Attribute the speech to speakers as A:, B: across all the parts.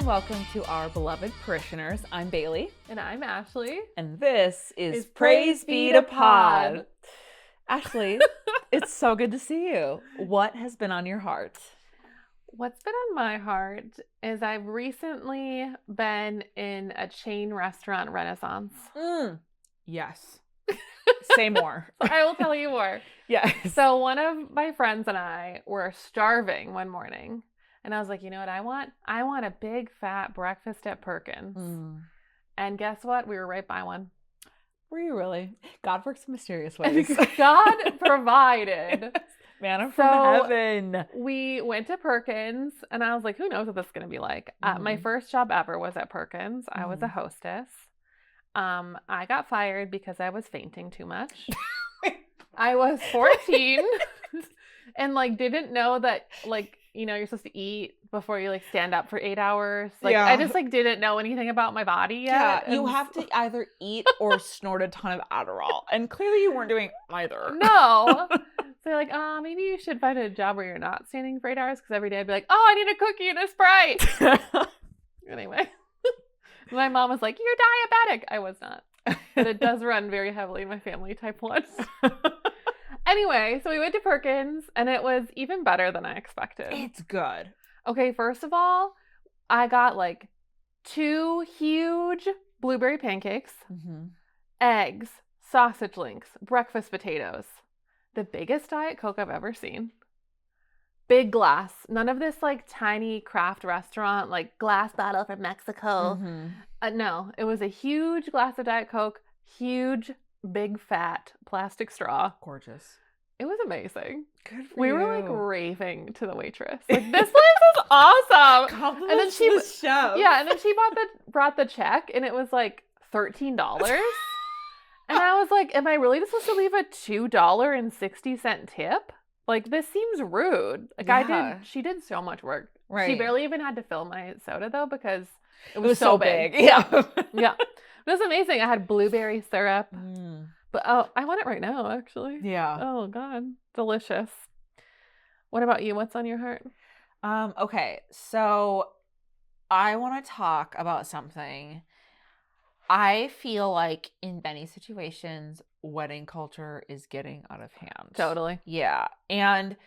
A: and welcome to our beloved parishioners. I'm Bailee.
B: And I'm Ashley.
A: And this is Praise Be to Pod. Ashley, it's so good to see you. What has been on your heart?
B: What's been on my heart is I've recently been in a chain restaurant renaissance.
A: Yes. Say more.
B: I will tell you more.
A: Yes.
B: So one of my friends and I were starving one morning. And I was like, you know what I want? I want a big fat breakfast at Perkins. And guess what? We were right by one.
A: Were you really? God works in mysterious ways.
B: God provided.
A: Yes. Manna from heaven.
B: We went to Perkins and I was like, who knows what this is going to be like? My first job ever was at Perkins. I was a hostess. I got fired because I was fainting too much. I was 14 and didn't know that you're supposed to eat before you stand up for 8 hours. I just didn't know anything about my body yet.
A: Yeah, you have to either eat or snort a ton of Adderall. And clearly you weren't doing either.
B: No. So you're like, maybe you should find a job where you're not standing for 8 hours, because every day I'd be like, I need a cookie and a Sprite. Anyway. My mom was like, you're diabetic. I was not. But it does run very heavily in my family, type 1. Anyway, so we went to Perkins, and it was even better than I expected.
A: It's good.
B: Okay, first of all, I got 2 huge blueberry pancakes, eggs, sausage links, breakfast potatoes, the biggest Diet Coke I've ever seen. Big glass. None of this tiny craft restaurant, glass bottle from Mexico. No, it was a huge glass of Diet Coke, huge, big, fat plastic straw.
A: Gorgeous.
B: It was amazing.
A: Good for
B: we
A: you.
B: were raving to the waitress. This place is awesome.
A: Compliments
B: and then she
A: to the chef.
B: Yeah, and then she brought the check, and it was $13. And I was like, am I really just supposed to leave a $2.60 tip? This seems rude. She did so much work.
A: Right.
B: She barely even had to fill my soda, though, because it
A: was
B: so
A: big.
B: big. Yeah. Yeah. It was amazing. I had blueberry syrup. But I want it right now, actually.
A: Yeah.
B: Oh, God. Delicious. What about you? What's on your heart?
A: Okay. So I want to talk about something. I feel like in many situations, wedding culture is getting out of hand.
B: Totally.
A: Yeah. And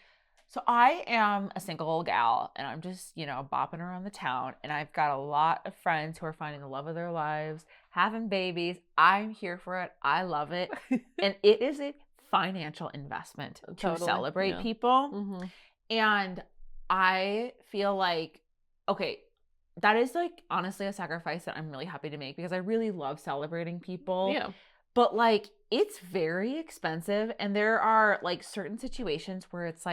A: so I am a single gal, and I'm just, bopping around the town, and I've got a lot of friends who are finding the love of their lives, having babies. I'm here for it. I love it. And it is a financial investment to celebrate people. And I feel like, okay, that is honestly a sacrifice that I'm really happy to make, because I really love celebrating people.
B: Yeah.
A: But it's very expensive, and there are certain situations where it's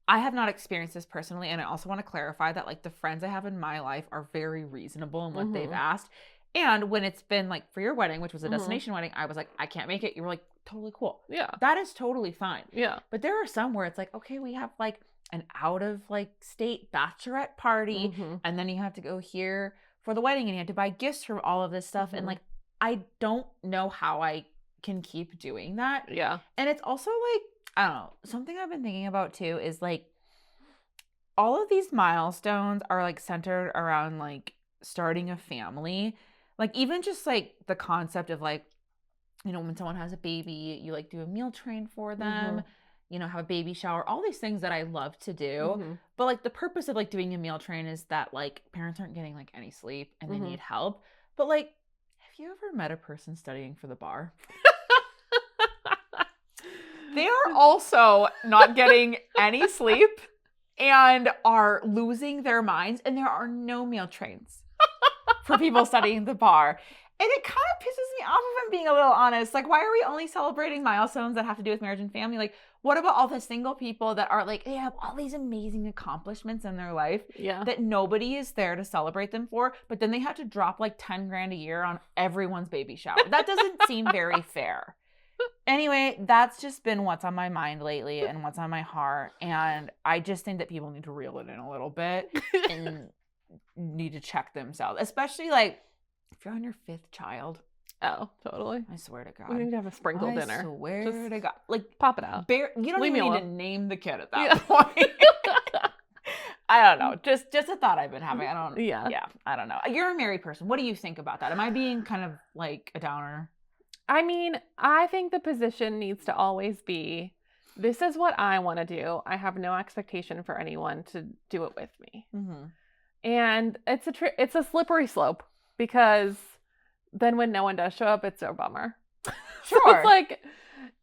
A: I have not experienced this personally, and I also want to clarify that the friends I have in my life are very reasonable in what they've asked. And when it's been for your wedding, which was a destination wedding, I was I can't make it. You were totally cool.
B: Yeah.
A: That is totally fine.
B: Yeah.
A: But there are some where it's okay, we have an out of state bachelorette party, and then you have to go here for the wedding, and you have to buy gifts for all of this stuff. And I don't know how I can keep doing that.
B: Yeah.
A: And it's also I don't know, something I've been thinking about too is all of these milestones are centered around starting a family. Even just the concept of when someone has a baby, you do a meal train for them, have a baby shower, all these things that I love to do. But the purpose of doing a meal train is that parents aren't getting any sleep and they need help. But have you ever met a person studying for the bar? They are also not getting any sleep and are losing their minds, and there are no meal trains for people studying the bar. And it kind of pisses me off, if I'm being a little honest. Why are we only celebrating milestones that have to do with marriage and family? What about all the single people that are they have all these amazing accomplishments in their life that nobody is there to celebrate them for, but then they have to drop $10,000 a year on everyone's baby shower? That doesn't seem very fair. Anyway, that's just been what's on my mind lately and what's on my heart. And I just think that people need to reel it in a little bit and need to check themselves, especially if you're on your 5th child.
B: Oh, totally.
A: I swear to God.
B: We need to have a sprinkle dinner.
A: I swear to God.
B: Pop it out.
A: You don't
B: Leave
A: even
B: me
A: need
B: alone.
A: to name the kid at that point. I don't know. Just a thought I've been having. I don't.
B: Yeah.
A: Yeah. I don't know. You're a married person. What do you think about that? Am I being kind of like a downer?
B: I mean, I think the position needs to always be, this is what I want to do. I have no expectation for anyone to do it with me.
A: Mm-hmm.
B: And it's a slippery slope, because then when no one does show up, it's a bummer.
A: Sure.
B: So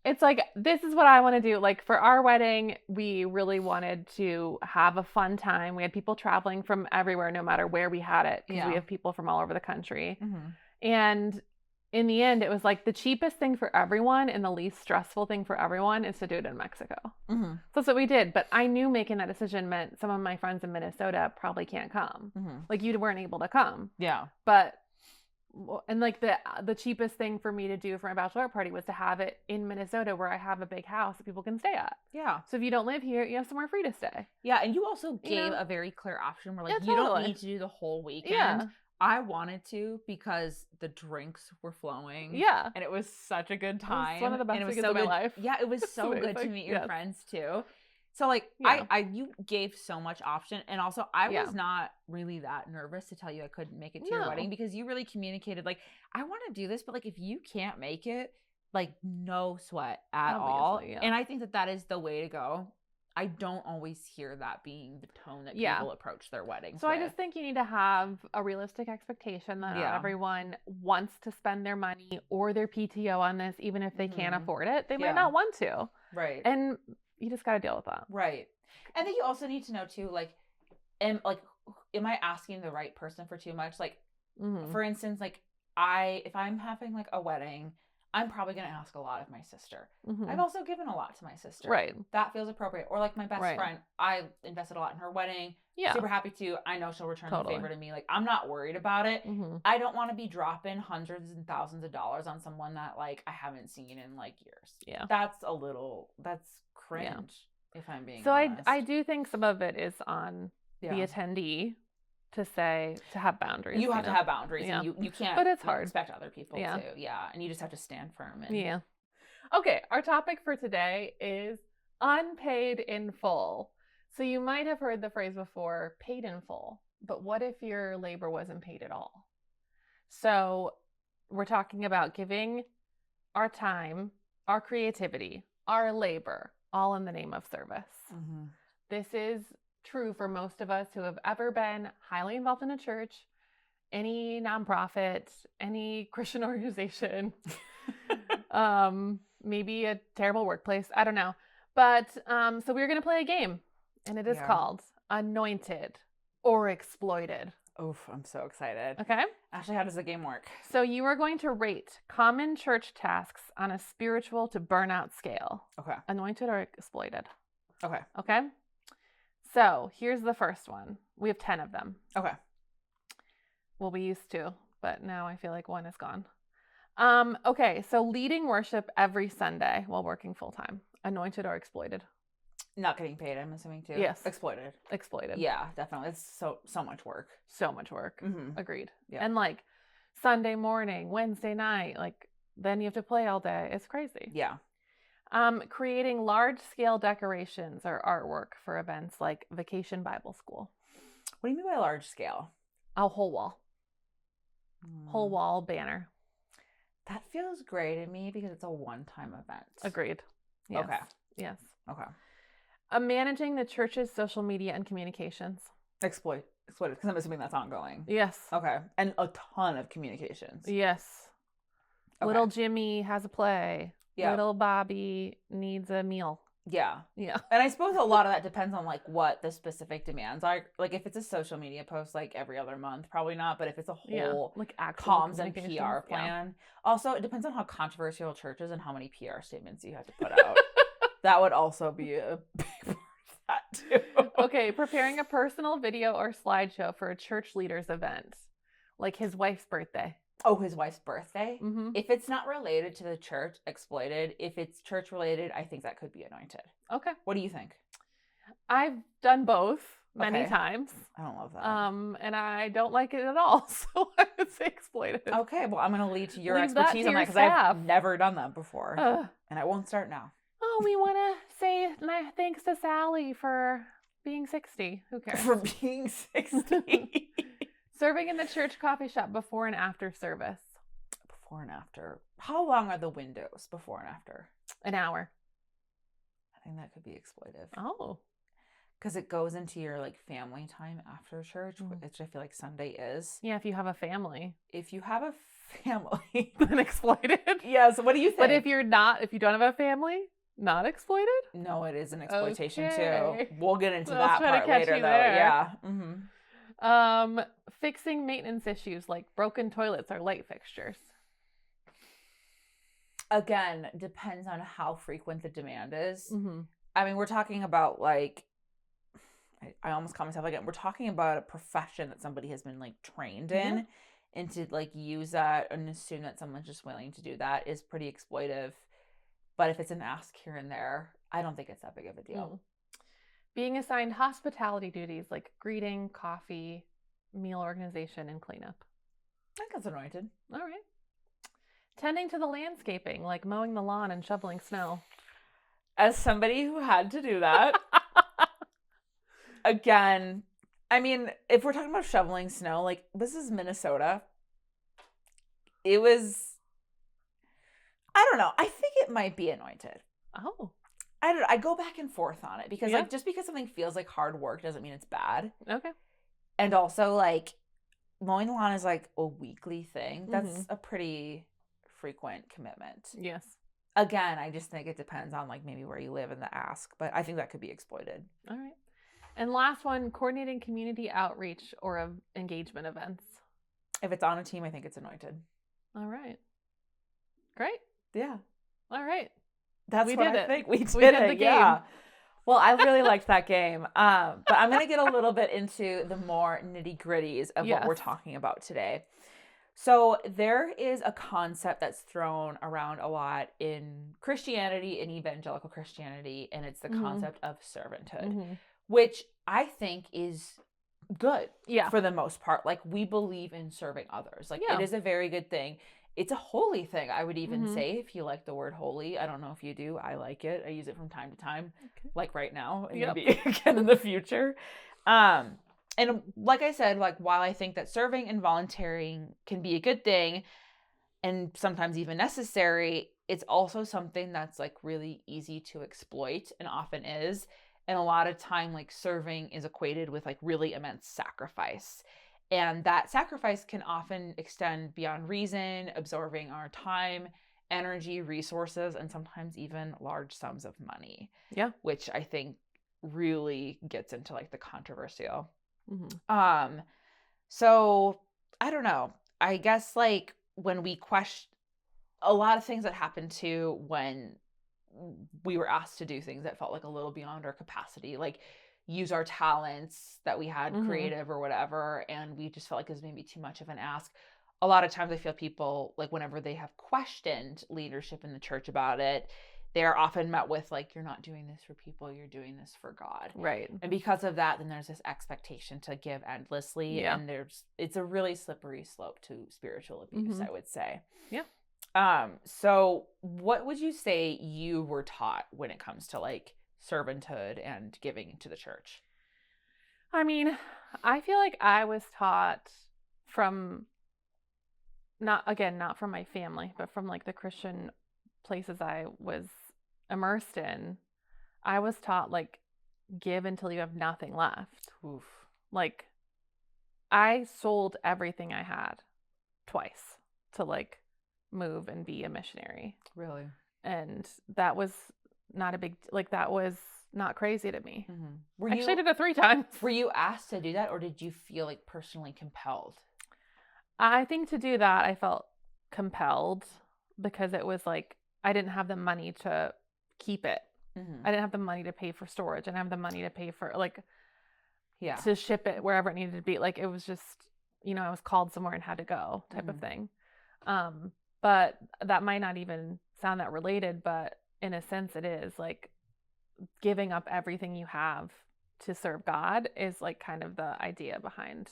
B: it's like, this is what I want to do. Like, for our wedding, we really wanted to have a fun time. We had people traveling from everywhere, no matter where we had it, because we have people from all over the country.
A: Mm-hmm.
B: And in the end, it was like the cheapest thing for everyone and the least stressful thing for everyone is to do it in Mexico.
A: Mm-hmm.
B: So that's what we did. But I knew making that decision meant some of my friends in Minnesota probably can't come.
A: Mm-hmm.
B: Like, you weren't able to come.
A: Yeah.
B: But, and like the cheapest thing for me to do for my bachelorette party was to have it in Minnesota, where I have a big house that people can stay at.
A: Yeah.
B: So if you don't live here, you have somewhere free to stay.
A: Yeah. And you also gave a very clear option where, like, you don't need to do the whole weekend.
B: Yeah.
A: I wanted to, because the drinks were flowing.
B: Yeah.
A: And it was such a good time.
B: It was one of the best
A: weekends
B: weekends of my life.
A: Yeah, it was so good to
B: amazing.
A: meet your
B: Yes.
A: friends too. So like, you gave so much option, and also I was not really that nervous to tell you I couldn't make it to your wedding, because you really communicated, like, I want to do this, but like, if you can't make it, like, no sweat at all.
B: Yeah.
A: And I think that is the way to go. I don't always hear that being the tone that people approach their weddings
B: So
A: with.
B: I just think you need to have a realistic expectation that not everyone wants to spend their money or their PTO on this, even if they can't afford it. They might not want to.
A: Right.
B: And you just got to deal with that.
A: Right. And then you also need to know too, like, am I asking the right person for too much? Like, for instance, like, if I'm having like a wedding, I'm probably going to ask a lot of my sister. I've also given a lot to my sister.
B: Right.
A: That feels appropriate. Or like my best friend, I invested a lot in her wedding.
B: Yeah.
A: Super happy to. I know she'll return the favor to me. Like, I'm not worried about it. I don't want to be dropping hundreds and thousands of dollars on someone that, like, I haven't seen in like years.
B: Yeah.
A: That's cringe, if I'm being honest.
B: So I do think some of it is on the attendee to have boundaries.
A: You have to have boundaries. And you can't,
B: but it's hard.
A: Expect other people to. Yeah. And you just have to stand firm.
B: Yeah. Okay. Our topic for today is unpaid in full. So you might have heard the phrase before, paid in full. But what if your labor wasn't paid at all? So we're talking about giving our time, our creativity, our labor, all in the name of service. This is true for most of us who have ever been highly involved in a church, any nonprofit, any Christian organization, maybe a terrible workplace. I don't know. But so we're going to play a game, and it is called Anointed or Exploited.
A: Oof, I'm so excited.
B: Okay.
A: Ashley, how does the game work?
B: So you are going to rate common church tasks on a spiritual to burnout scale.
A: Okay.
B: Anointed or exploited.
A: Okay.
B: Okay. So here's the first one. We have 10 of them.
A: Okay.
B: Well, we used to, but now I feel like one is gone. Okay. So leading worship every Sunday while working full time. Anointed or exploited?
A: Not getting paid, I'm assuming too.
B: Yes.
A: Exploited.
B: Exploited.
A: Yeah, definitely. It's so much work.
B: So much work. Agreed.
A: Yeah.
B: And like Sunday morning, Wednesday night, like then you have to play all day. It's crazy.
A: Yeah.
B: Creating large-scale decorations or artwork for events like Vacation Bible School.
A: What do you mean by large scale?
B: A whole wall. Whole wall banner.
A: That feels gray to me because it's a one-time event.
B: Agreed. Yes.
A: Okay.
B: Yes.
A: Okay.
B: Managing the church's social media and communications.
A: Exploited, because I'm assuming that's ongoing.
B: Yes.
A: Okay. And a ton of communications.
B: Yes.
A: Okay.
B: Little Jimmy has a play.
A: Yeah.
B: Little Bobby needs a meal.
A: Yeah.
B: Yeah.
A: And I suppose a lot of that depends on like what the specific demands are. Like if it's a social media post like every other month, probably not. But if it's a whole
B: like actual
A: comms and PR plan. Also, it depends on how controversial church is and how many PR statements you have to put out. That would also be a big part of that too.
B: Okay, preparing a personal video or slideshow for a church leader's event. Like his wife's birthday.
A: Oh, his wife's birthday?
B: Mm-hmm.
A: If it's not related to the church, exploited. If it's church related, I think that could be anointed.
B: Okay.
A: What do you think?
B: I've done both many times.
A: I don't love that.
B: And I don't like it at all. So I would say exploited.
A: Okay, well, I'm going to lead to your
B: Leave
A: expertise
B: that
A: on
B: to
A: that because
B: your
A: I've
B: staff.
A: never done that before. And I won't start now.
B: Oh, we want to say thanks to Sally for being 60. Who cares?
A: For being 60.
B: Serving in the church coffee shop before and after service.
A: Before and after. How long are the windows before and after?
B: An hour.
A: I think that could be exploitive.
B: Oh.
A: Because it goes into your like family time after church, which I feel like Sunday is.
B: Yeah, if you have a family.
A: If you have a family.
B: Then exploited.
A: Yeah, so what do you think?
B: But if you don't have a family, not exploited?
A: No, it is an exploitation
B: Okay.
A: too. We'll get into
B: I was
A: that
B: trying to
A: part
B: catch
A: later
B: you
A: though.
B: there.
A: Yeah. Mm-hmm.
B: Fixing maintenance issues like broken toilets or light fixtures.
A: Again, depends on how frequent the demand is.
B: Mm-hmm.
A: I mean, we're talking about like, I almost caught myself again. We're talking about a profession that somebody has been like trained in, and to like use that and assume that someone's just willing to do that is pretty exploitive. But if it's an ask here and there, I don't think it's that big of a deal.
B: Being assigned hospitality duties like greeting, coffee, meal organization, and cleanup.
A: I think that's anointed.
B: All right. Tending to the landscaping, like mowing the lawn and shoveling snow.
A: As somebody who had to do that, again, I mean, if we're talking about shoveling snow, like this is Minnesota. It was, I don't know. I think it might be anointed.
B: Oh.
A: I don't know. I go back and forth on it because like just because something feels like hard work doesn't mean it's bad.
B: Okay.
A: And also like mowing the lawn is like a weekly thing. That's a pretty frequent commitment.
B: Yes.
A: Again, I just think it depends on like maybe where you live and the ask, but I think that could be exploited.
B: All right. And last one, coordinating community outreach or engagement events.
A: If it's on a team, I think it's anointed.
B: All right. Great.
A: Yeah.
B: All right.
A: That's what I think. We did
B: the game.
A: Yeah. Well, I really liked that game. But I'm going to get a little bit into the more nitty gritties of what we're talking about today. So there is a concept that's thrown around a lot in Christianity, in evangelical Christianity, and it's the concept of servanthood, which I think is good for the most part. Like we believe in serving others. Like it is a very good thing. It's a holy thing, I would even say, if you like the word holy. I don't know if you do. I like it. I use it from time to time, like right now, and maybe again in the future. And like I said, like while I think that serving and volunteering can be a good thing and sometimes even necessary, it's also something that's like really easy to exploit and often is. And a lot of time, like serving is equated with like really immense sacrifice. And that sacrifice can often extend beyond reason, absorbing our time, energy, resources, and sometimes even large sums of money. Yeah. Which I think really gets into like the controversial. So I don't know. I guess like when we question a lot of things that happened too when we were asked to do things that felt like a little beyond our capacity, like use our talents that we had creative or whatever, and we just felt like it was maybe too much of an ask. A lot of times I feel people, like whenever they have questioned leadership in the church about it, they're often met with like, you're not doing this for people, you're doing this for God. Right. And because of that, then there's this expectation to give endlessly. Yeah. And it's a really slippery slope to spiritual abuse, I would say. Yeah. So what would you say you were taught when it comes to like servanthood and giving to the church?
B: I mean, I feel like I was taught from not from my family, but from like the Christian places I was immersed in. I was taught like give until you have nothing left. Oof. Like I sold everything I had twice to like move and be a missionary. Really? And that was not a big, like that was not crazy to me. Actually, I did it 3 times.
A: Were you asked to do that, or did you feel like personally compelled?
B: I think to do that, I felt compelled because it was like, I didn't have the money to keep it. I didn't have the money to pay for storage. I didn't have the money to pay for like, to ship it wherever it needed to be. Like it was just, I was called somewhere and had to go type of thing. But that might not even sound that related, but in a sense it is like giving up everything you have to serve God is like kind of the idea behind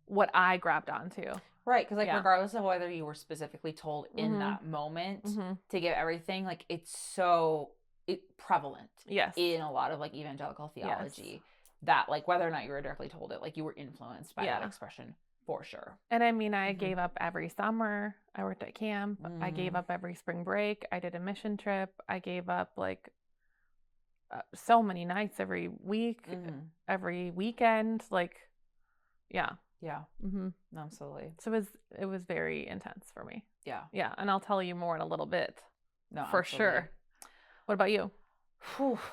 B: what I grabbed onto.
A: Right, because like regardless of whether you were specifically told in that moment to give everything, like it's prevalent
B: Yes.
A: in a lot of like evangelical theology, that like whether or not you were directly told it, like you were influenced by that expression for sure.
B: And I mean, I gave up every summer. I worked at camp. I gave up every spring break. I did a mission trip. I gave up like so many nights every week, every weekend. Like, yeah.
A: Yeah. Absolutely.
B: So it was very intense for me.
A: Yeah.
B: Yeah. And I'll tell you more in a little bit.
A: No,
B: for
A: absolutely.
B: sure. What about you?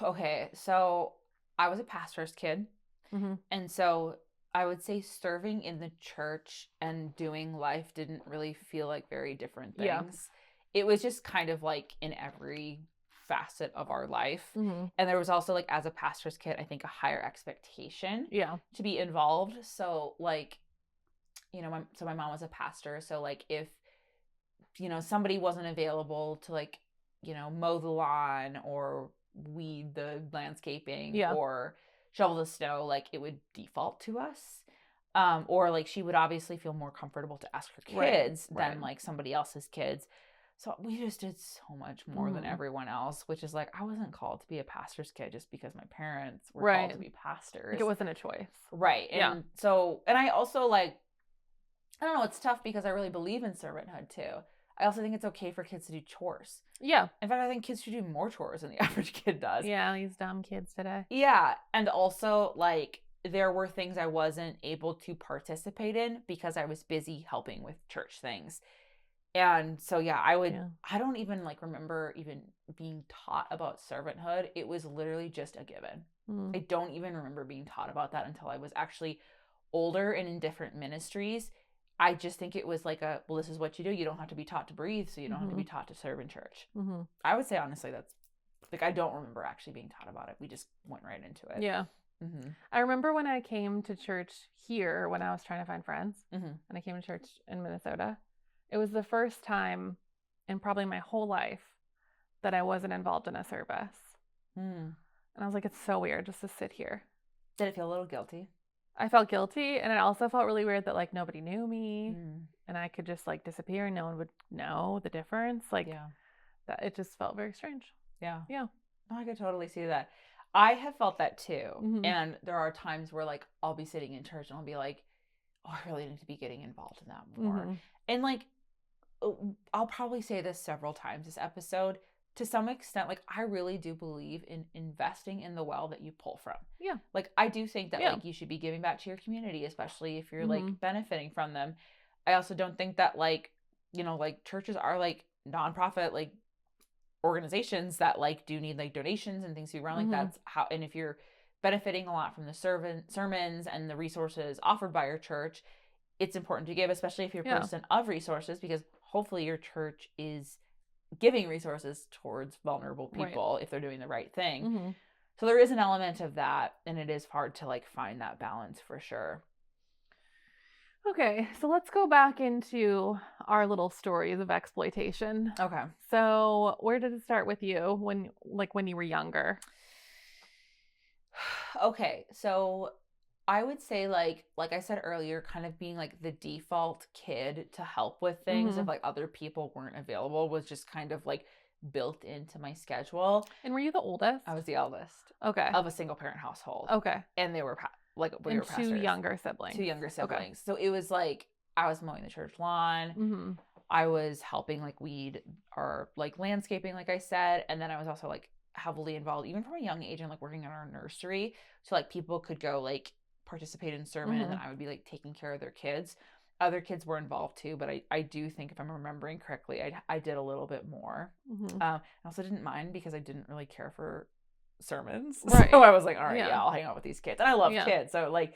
A: Okay. So I was a pastor's kid. And so I would say serving in the church and doing life didn't really feel like very different things. Yeah. It was just kind of like in every facet of our life. And there was also like, as a pastor's kid, I think a higher expectation to be involved. So like, you know, my mom was a pastor. So like if, you know, somebody wasn't available to like, you know, mow the lawn or weed the landscaping or shovel the snow, like it would default to us. Or like she would obviously feel more comfortable to ask her kids than like somebody else's kids. So we just did so much more than everyone else, which is like, I wasn't called to be a pastor's kid just because my parents were called to be pastors.
B: Like it wasn't a choice.
A: Right. And so, and I also like, I don't know, it's tough because I really believe in servanthood too. I also think it's okay for kids to do chores. Yeah. In fact, I think kids should do more chores than the average kid does.
B: Yeah, these dumb kids today.
A: Yeah. And also, like, there were things I wasn't able to participate in because I was busy helping with church things. And so, yeah, I don't even, like, remember even being taught about servanthood. It was literally just a given. I don't even remember being taught about that until I was actually older and in different ministries. I just think it was like well, this is what you do. You don't have to be taught to breathe, so you don't have to be taught to serve in church. I would say, honestly, that's, like, I don't remember actually being taught about it. We just went right into it.
B: Yeah. I remember when I came to church here when I was trying to find friends, and I came to church in Minnesota. It was the first time in probably my whole life that I wasn't involved in a service. And I was like, it's so weird just to sit here.
A: Did it feel a little guilty?
B: I felt guilty, and it also felt really weird that like nobody knew me, and I could just like disappear and no one would know the difference. Like, that it just felt very strange.
A: Yeah. No, I could totally see that. I have felt that too. And there are times where like I'll be sitting in church and I'll be like, oh, I really need to be getting involved in that more. And like, I'll probably say this several times this episode. To some extent, like, I really do believe in investing in the well that you pull from. Yeah. Like, I do think that, like, you should be giving back to your community, especially if you're, like, benefiting from them. I also don't think that, like, you know, like, churches are, like, nonprofit, like, organizations that, like, do need, like, donations and things to be run. Like, that's how, and if you're benefiting a lot from the sermons and the resources offered by your church, it's important to give, especially if you're a person of resources, because hopefully your church is giving resources towards vulnerable people if they're doing the right thing. So there is an element of that, and it is hard to like find that balance for sure.
B: Okay, so let's go back into our little stories of exploitation. Okay. So where did it start with you when you were younger?
A: Okay, so I would say like I said earlier, kind of being like the default kid to help with things if like other people weren't available was just kind of like built into my schedule.
B: And were you the oldest?
A: I was the eldest.
B: Okay.
A: Of a single parent household.
B: Okay.
A: And they were we were pastors.
B: Two younger siblings.
A: Okay. So it was like I was mowing the church lawn. I was helping like weed or like landscaping, like I said, and then I was also like heavily involved even from a young age in like working in our nursery, so like people could go like participate in sermon and then I would be like taking care of their kids. Other kids were involved too, but I do think if I'm remembering correctly, I did a little bit more. I also didn't mind because I didn't really care for sermons. Right. So I was like, all right, I'll hang out with these kids. And I love kids. So like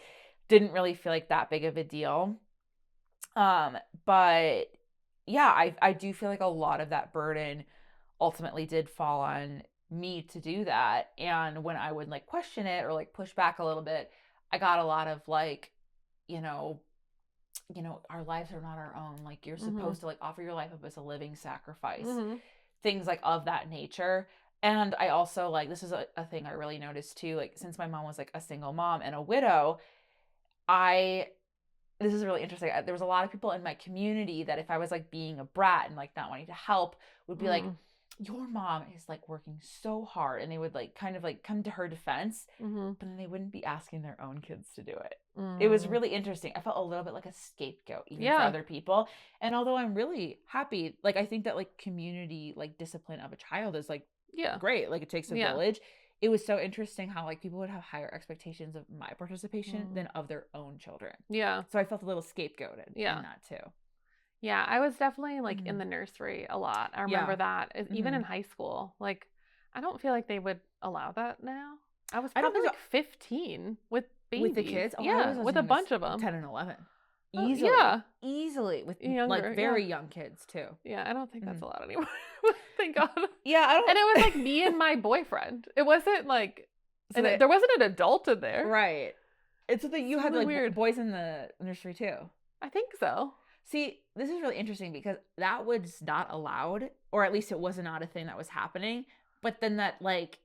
A: didn't really feel like that big of a deal. But yeah, I do feel like a lot of that burden ultimately did fall on me to do that. And when I would like question it or like push back a little bit, I got a lot of like, you know, our lives are not our own. Like you're supposed to like offer your life up as a living sacrifice, things like of that nature. And I also like, this is a thing I really noticed too, like since my mom was like a single mom and a widow, this is really interesting. There was a lot of people in my community that if I was like being a brat and like not wanting to help would be like, your mom is like working so hard, and they would like kind of like come to her defense, but then they wouldn't be asking their own kids to do it. It was really interesting. I felt a little bit like a scapegoat even for other people. And although I'm really happy, like I think that like community like discipline of a child is like great. Like it takes a village. It was so interesting how like people would have higher expectations of my participation than of their own children. Yeah. So I felt a little scapegoated in that too.
B: Yeah, I was definitely like in the nursery a lot. I remember that. Even in high school. Like I don't feel like they would allow that now. I was probably like 15 with babies.
A: With the kids? Oh,
B: yeah, with a bunch of them.
A: 10 and 11.
B: Easily.
A: Easily. With younger, like very young kids too.
B: Yeah, I don't think that's allowed anymore. Thank God.
A: Yeah, I don't.
B: And it was like me and my boyfriend. It wasn't like, so there wasn't an adult in there.
A: Right. It's that you had really like weird boys in the nursery too.
B: I think so.
A: See, this is really interesting because that was not allowed, or at least it was not a thing that was happening. But then that like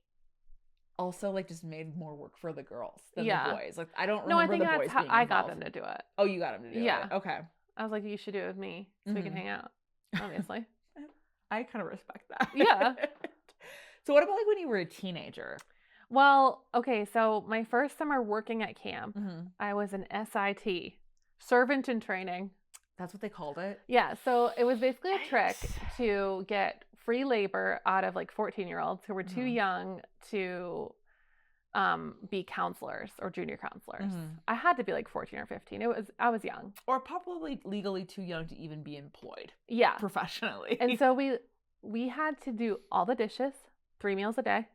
A: also like just made more work for the girls than the boys. Like I don't remember the boys being involved.
B: I got them to do it.
A: Oh, you got them to do it. Yeah. Okay.
B: I was like, you should do it with me so we can hang out. Obviously.
A: I kind of respect that.
B: Yeah.
A: So what about like when you were a teenager?
B: Well, okay, so my first summer working at camp, I was an SIT, servant in training.
A: That's what they called it?
B: Yeah, so it was basically a trick to get free labor out of like 14-year-olds who were too young to be counselors or junior counselors. I had to be like 14 or 15. I was young.
A: Or probably legally too young to even be employed.
B: Yeah.
A: Professionally.
B: And so we had to do all the dishes, 3 meals a day,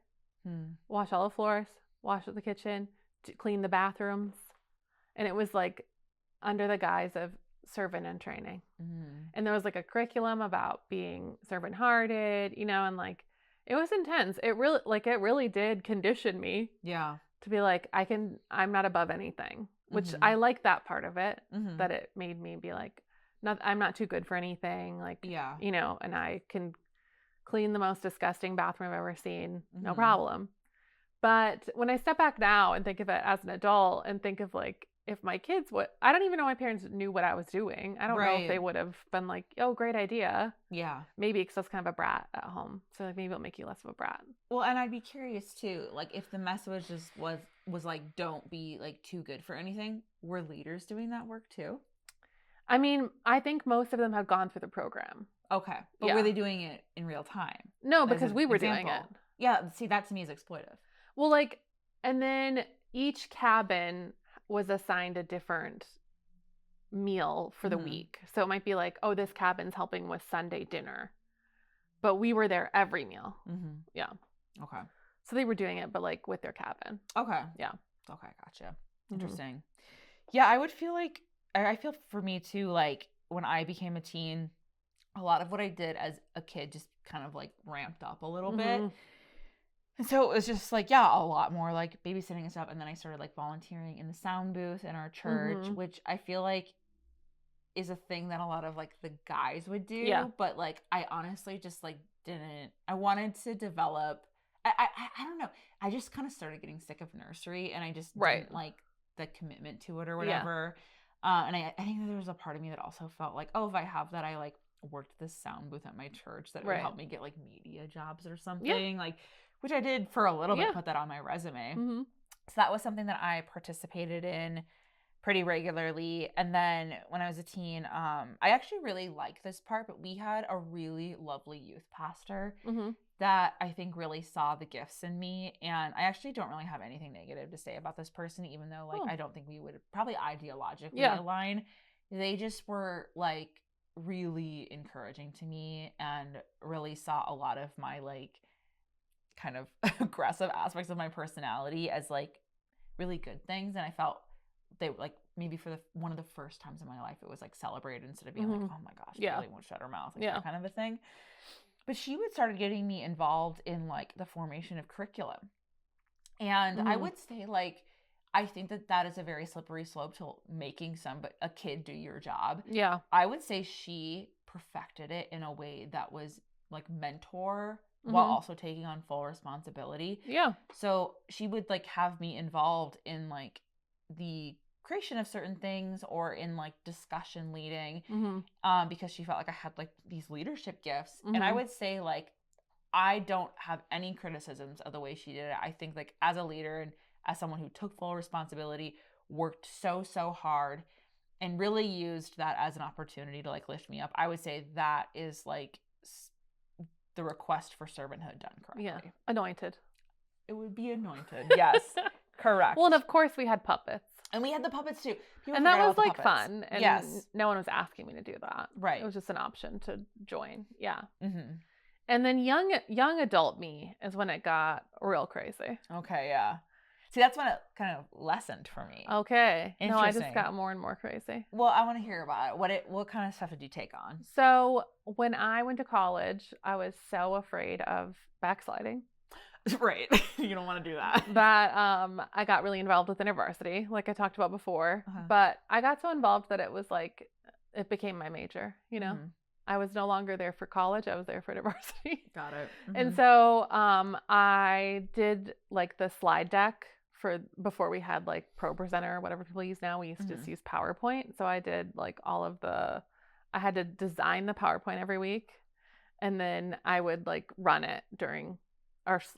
B: wash all the floors, wash the kitchen, clean the bathrooms. And it was like under the guise of servant in training. And there was like a curriculum about being servant hearted, you know, and like it was intense. It really did condition me. Yeah. To be like, I'm not above anything, which I like that part of it, that it made me be like, I'm not too good for anything. Like, you know, and I can clean the most disgusting bathroom I've ever seen. No problem. But when I step back now and think of it as an adult and think of like, if my kids I don't even know my parents knew what I was doing. I don't know if they would have been like, oh, great idea. Yeah. Maybe because I was kind of a brat at home. So like maybe it'll make you less of a brat.
A: Well, and I'd be curious too, like if the message just was like, don't be like too good for anything. Were leaders doing that work too?
B: I mean, I think most of them have gone through the program.
A: Okay. But were they doing it in real time?
B: No, because we were doing it.
A: Yeah. See, that to me is exploitive.
B: Well, like, and then each cabin was assigned a different meal for the week. So it might be like, oh, this cabin's helping with Sunday dinner. But we were there every meal. Yeah. Okay. So they were doing it, but like with their cabin.
A: Okay. Yeah. Okay. Gotcha. Interesting. Yeah. I would feel like, I feel for me too, like when I became a teen, a lot of what I did as a kid just kind of like ramped up a little bit. And so it was just like, a lot more like babysitting and stuff. And then I started like volunteering in the sound booth in our church, which I feel like is a thing that a lot of like the guys would do. Yeah. But like, I honestly just like didn't, I wanted to develop, I don't know. I just kind of started getting sick of nursery and I just didn't like the commitment to it or whatever. And I think that there was a part of me that also felt like, oh, if I have that, I like worked this sound booth at my church that would help me get like media jobs or something. Like, which I did for a little bit, put that on my resume. So that was something that I participated in pretty regularly. And then when I was a teen, I actually really liked this part, but we had a really lovely youth pastor that I think really saw the gifts in me. And I actually don't really have anything negative to say about this person, even though like I don't think we would probably ideologically align. They just were like really encouraging to me and really saw a lot of my like kind of aggressive aspects of my personality as like really good things. And I felt they like maybe for one of the first times in my life, it was like celebrated instead of being like, oh my gosh, I really won't shut her mouth. Like that kind of a thing. But she would started getting me involved in like the formation of curriculum. And I would say like, I think that is a very slippery slope to making a kid do your job. Yeah. I would say she perfected it in a way that was like mentor while also taking on full responsibility. Yeah. So she would like have me involved in like the creation of certain things or in like discussion leading because she felt like I had like these leadership gifts. And I would say like I don't have any criticisms of the way she did it. I think like as a leader and as someone who took full responsibility, worked so hard, and really used that as an opportunity to like lift me up, I would say that is like the request for servanthood done correctly.
B: Yeah, anointed.
A: It would be anointed. Yes, correct.
B: Well, and of course we had puppets.
A: And we had the puppets too. People
B: And that
A: forget
B: was
A: about the
B: like
A: puppets.
B: fun. And
A: Yes.
B: no one was asking me to do that.
A: Right.
B: It was just an option to join. Yeah.
A: Mm-hmm.
B: And then young adult me is when it got real crazy.
A: Okay, yeah. See, that's when it kind of lessened for me.
B: Okay. No, I just
A: Interesting.
B: got more and more crazy.
A: Well, I want to hear about it. What kind of stuff did you take on?
B: So when I went to college, I was so afraid of backsliding.
A: Right. You don't want to do that.
B: That I got really involved with InterVarsity, like I talked about before.
A: Uh-huh.
B: But I got so involved that it was like, it became my major, you know?
A: Mhm.
B: I was no longer there for college. I was there for InterVarsity.
A: Got it. Mm-hmm.
B: And so I did like the slide deck for before we had like ProPresenter or whatever people use now. We used to just use PowerPoint. So I did like I had to design the PowerPoint every week. And then I would like run it during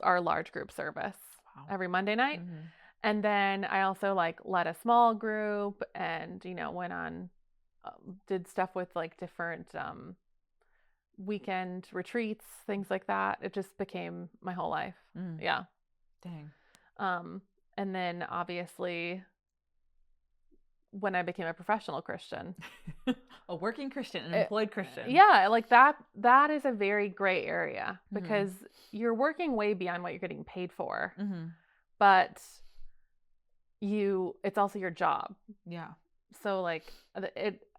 B: our large group service every Monday night.
A: Mm-hmm.
B: And then I also like led a small group and, went on, did stuff with like different weekend retreats, things like that. It just became my whole life.
A: Mm.
B: Yeah.
A: Dang.
B: And then obviously when I became a professional Christian,
A: a working Christian, an employed Christian.
B: Yeah, like that is a very gray area because you're working way beyond what you're getting paid for.
A: Mm-hmm.
B: But it's also your job.
A: Yeah.
B: So like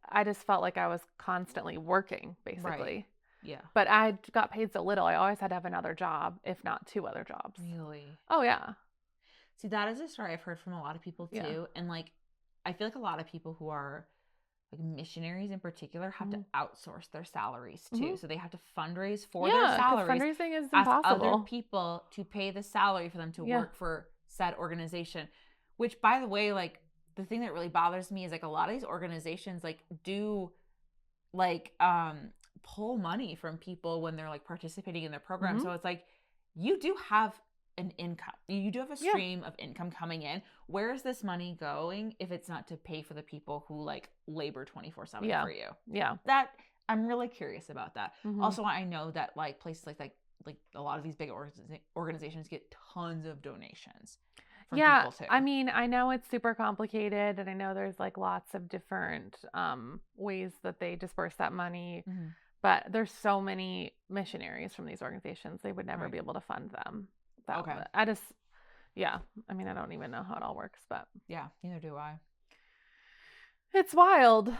B: I just felt like I was constantly working basically.
A: Right. Yeah.
B: But I got paid so little. I always had to have another job, if not 2 other jobs.
A: Really?
B: Oh yeah.
A: See, that is a story I've heard from a lot of people too.
B: Yeah.
A: And like, I feel like a lot of people who are like missionaries in particular have to outsource their salaries too.
B: Mm-hmm.
A: So they have to fundraise for their salaries.
B: Fundraising is
A: ask
B: impossible.
A: other people to pay the salary for them to work for said organization. Which, by the way, like the thing that really bothers me is like a lot of these organizations like do like pull money from people when they're like participating in their program. So it's like you do have an income. You do have a stream of income coming in. Where is this money going if it's not to pay for the people who like labor 24/7 for you?
B: Yeah.
A: That I'm really curious about that.
B: Mm-hmm.
A: Also, I know that like places like a lot of these big organizations get tons of donations from people too.
B: I mean, I know it's super complicated and I know there's like lots of different ways that they disperse that money.
A: Mm-hmm.
B: But there's so many missionaries from these organizations, they would never be able to fund them. I mean, I don't even know how it all works, but
A: yeah, neither do I.
B: It's wild.